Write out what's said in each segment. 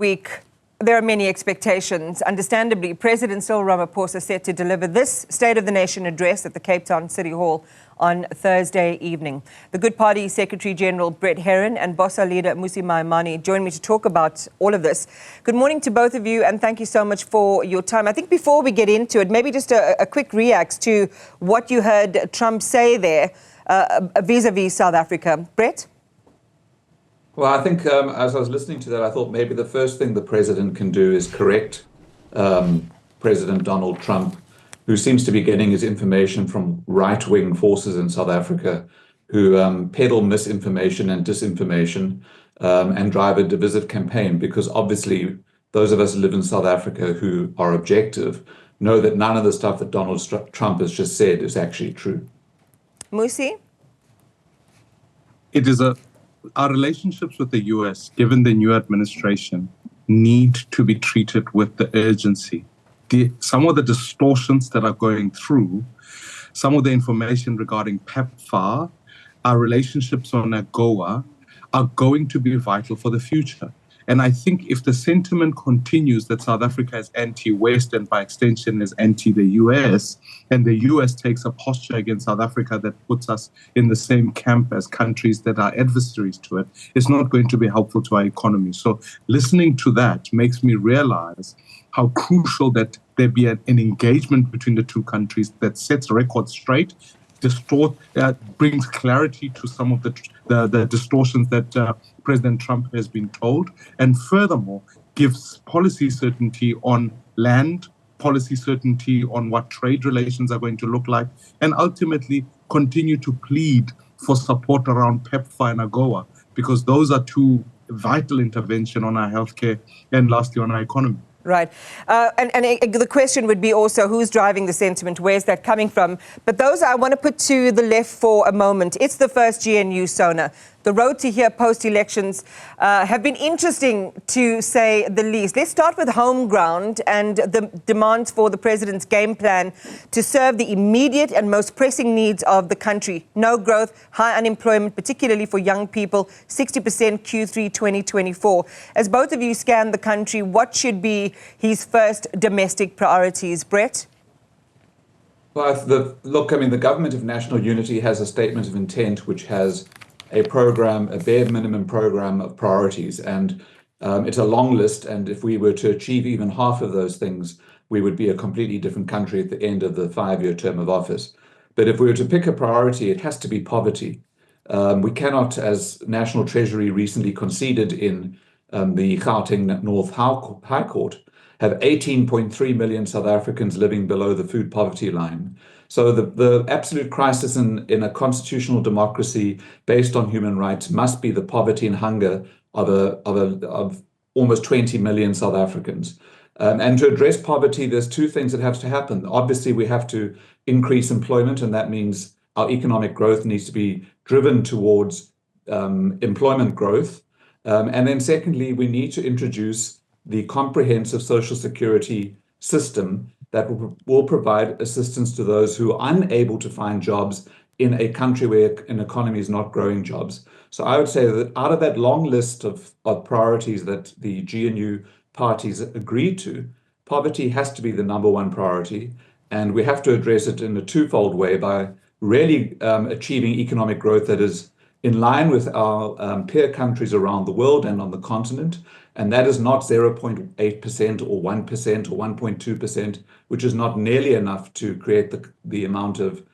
week, there are many expectations. Understandably, President Cyril Ramaphosa set to deliver this State of the Nation address at the Cape Town City Hall on Thursday evening. The Good Party Secretary General Brett Herron and BOSA Leader Mmusi Maimane join me to talk about all of this. Good morning to both of you, and thank you so much for your time. I think before we get into it, maybe just a quick react to what you heard Trump say there vis-a-vis South Africa. Brett? Well, I think as I was listening to that, I thought maybe the first thing the president can do is correct President Donald Trump, who seems to be getting his information from right-wing forces in South Africa, who peddle misinformation and disinformation and drive a divisive campaign, because obviously those of us who live in South Africa who are objective know that none of the stuff that Donald Trump has just said is actually true. Mmusi? Our relationships with the U.S., given the new administration, need to be treated with the urgency. Some of the distortions that are going through, some of the information regarding PEPFAR, our relationships on AGOA, are going to be vital for the future. And I think if the sentiment continues that South Africa is anti-West and by extension is anti-the US, and the US takes a posture against South Africa that puts us in the same camp as countries that are adversaries to it, it's not going to be helpful to our economy. So listening to that makes me realize how crucial that there be an engagement between the two countries that sets records straight, brings clarity to some of the distortions that President Trump has been told, and furthermore gives policy certainty on land, policy certainty on what trade relations are going to look like, and ultimately continue to plead for support around PEPFAR and AGOA, because those are two vital interventions on our healthcare and lastly on our economy. Right. And the question would be also who's driving the sentiment? Where's that coming from? But those I want to put to the left for a moment. It's the first GNU SONA. The road to here post-elections have been interesting, to say the least. Let's start with home ground and the demands for the president's game plan to serve the immediate and most pressing needs of the country. No growth, high unemployment, particularly for young people, 60% Q3 2024. As both of you scan the country, what should be his first domestic priorities? Brett? Well, the Government of National Unity has a statement of intent which has a bare minimum program of priorities, and it's a long list, and if we were to achieve even half of those things, we would be a completely different country at the end of the 5-year term of office. But if we were to pick a priority, it has to be poverty. We cannot, as National Treasury recently conceded in the Gauteng North High Court, have 18.3 million South Africans living below the food poverty line. So the absolute crisis in a constitutional democracy based on human rights must be the poverty and hunger of almost 20 million South Africans. And to address poverty, there's two things that have to happen. Obviously, we have to increase employment, and that means our economic growth needs to be driven towards employment growth. And then secondly, we need to introduce the comprehensive social security system that will provide assistance to those who are unable to find jobs in a country where an economy is not growing jobs. So I would say that out of that long list of priorities that the GNU parties agreed to, poverty has to be the number one priority, and we have to address it in a twofold way by really achieving economic growth that is in line with our peer countries around the world and on the continent. And that is not 0.8% or 1% or 1.2%, which is not nearly enough to create the amount of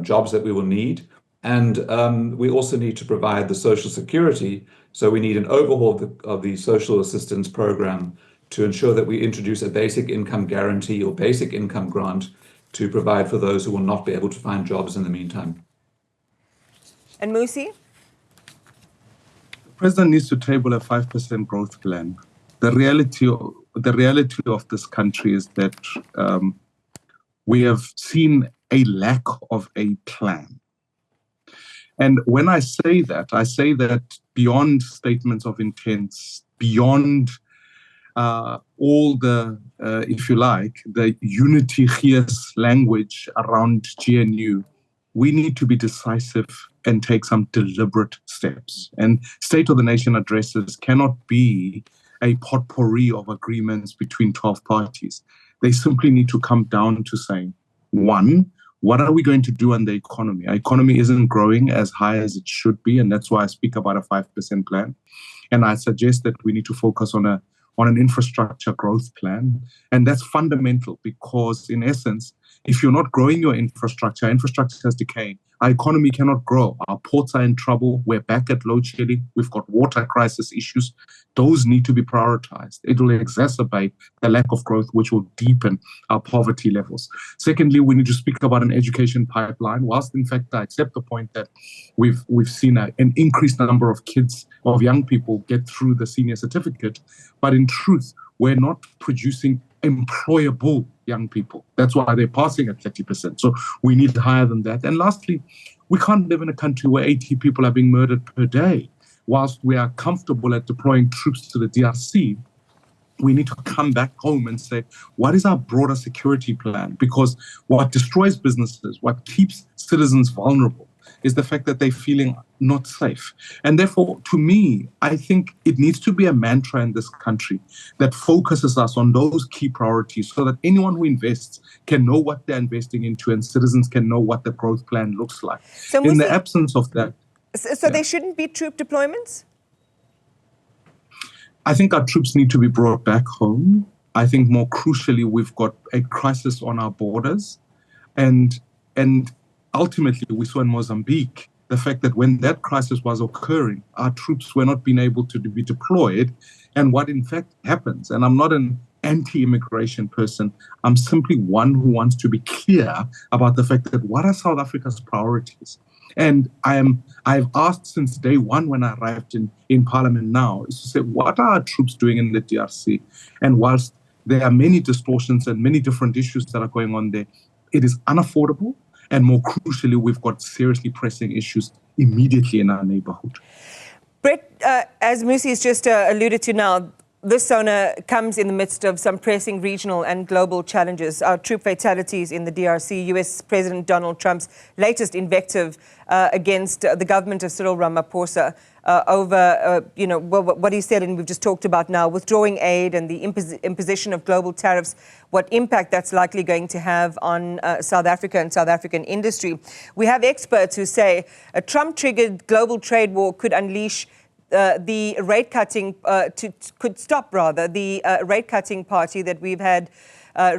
jobs that we will need. And we also need to provide the social security. So we need an overhaul of the social assistance program to ensure that we introduce a basic income guarantee or basic income grant to provide for those who will not be able to find jobs in the meantime. And Mmusi? The president needs to table a 5% growth plan. The reality of this country is that we have seen a lack of a plan. And when I say that beyond statements of intent, beyond all the, if you like, the unity language around GNU, we need to be decisive and take some deliberate steps. And State of the Nation addresses cannot be a potpourri of agreements between 12 parties. They simply need to come down to saying, one, what are we going to do on the economy? Our economy isn't growing as high as it should be, and that's why I speak about a 5% plan. And I suggest that we need to focus on an infrastructure growth plan. And that's fundamental because, in essence, if you're not growing your infrastructure is decaying. Our economy cannot grow. Our ports are in trouble. We're back at load shedding. We've got water crisis issues. Those need to be prioritized. It will exacerbate the lack of growth, which will deepen our poverty levels. Secondly, we need to speak about an education pipeline. Whilst, in fact, I accept the point that we've seen an increased number of kids, of young people, get through the senior certificate, but in truth, we're not producing employable young people. That's why they're passing at 30%. So we need higher than that. And lastly, we can't live in a country where 80 people are being murdered per day. Whilst we are comfortable at deploying troops to the DRC, we need to come back home and say, what is our broader security plan? Because what destroys businesses, what keeps citizens vulnerable, is the fact that they're feeling not safe. And therefore, to me, I think it needs to be a mantra in this country that focuses us on those key priorities so that anyone who invests can know what they're investing into and citizens can know what the growth plan looks like. So in the absence of that... So there shouldn't be troop deployments? I think our troops need to be brought back home. I think more crucially, we've got a crisis on our borders. And ultimately, we saw in Mozambique the fact that when that crisis was occurring, our troops were not being able to be deployed. And what in fact happens, and I'm not an anti-immigration person, I'm simply one who wants to be clear about the fact that what are South Africa's priorities? And I've asked since day one when I arrived in Parliament now, is to say, what are our troops doing in the DRC? And whilst there are many distortions and many different issues that are going on there, it is unaffordable. And more crucially, we've got seriously pressing issues immediately in our neighbourhood. Brett, as Mmusi has just alluded to now, this SONA comes in the midst of some pressing regional and global challenges. Our troop fatalities in the DRC, US President Donald Trump's latest invective against the government of Cyril Ramaphosa over, what he said, and we've just talked about now, withdrawing aid and the imposition of global tariffs, what impact that's likely going to have on South Africa and South African industry. We have experts who say a Trump-triggered global trade war could unleash the rate cutting could stop the rate cutting party that we've had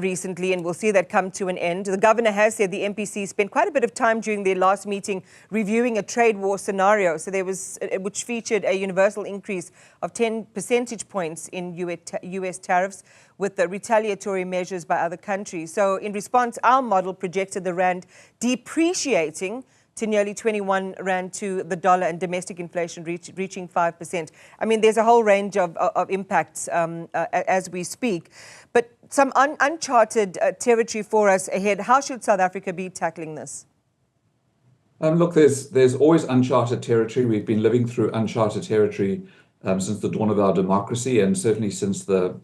recently, and we'll see that come to an end. The governor has said the MPC spent quite a bit of time during their last meeting reviewing a trade war scenario. So there was, which featured a universal increase of 10 percentage points in US tariffs with the retaliatory measures by other countries. So in response, our model projected the rand depreciating to nearly 21 rand to the dollar and domestic inflation reaching 5%. I mean, there's a whole range of impacts as we speak, but some uncharted territory for us ahead. How should South Africa be tackling this? Look, there's always uncharted territory. We've been living through uncharted territory since the dawn of our democracy, and certainly since the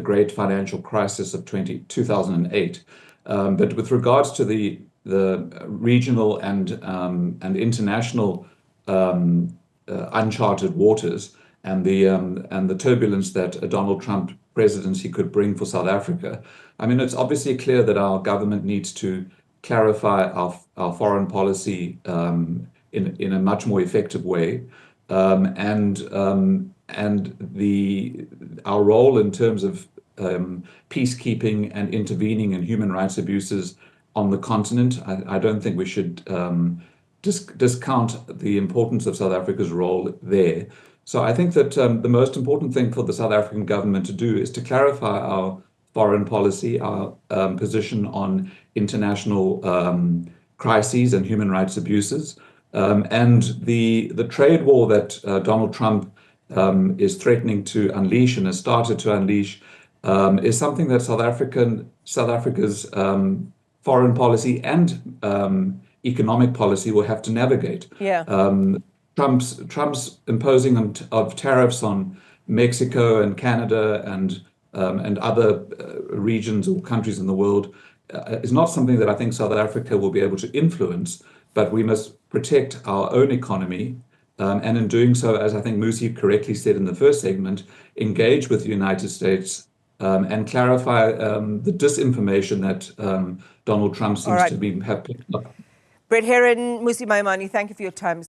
great financial crisis of 2008. But with regards to the regional and international uncharted waters and the turbulence that a Donald Trump presidency could bring for South Africa, I mean, it's obviously clear that our government needs to clarify our foreign policy in a much more effective way, and our role in terms of peacekeeping and intervening in human rights abuses on the continent. I don't think we should discount the importance of South Africa's role there. So I think that the most important thing for the South African government to do is to clarify our foreign policy, our position on international crises and human rights abuses, and the trade war that Donald Trump is threatening to unleash and has started to unleash is something that South Africa's foreign policy and economic policy will have to navigate. Yeah. Trump's imposing of tariffs on Mexico and Canada and other regions or countries in the world is not something that I think South Africa will be able to influence, but we must protect our own economy and in doing so, as I think Mmusi correctly said in the first segment, engage with the United States and clarify the disinformation that Donald Trump seems to have picked up. Brett Heron, Mmusi Maimane, thank you for your time.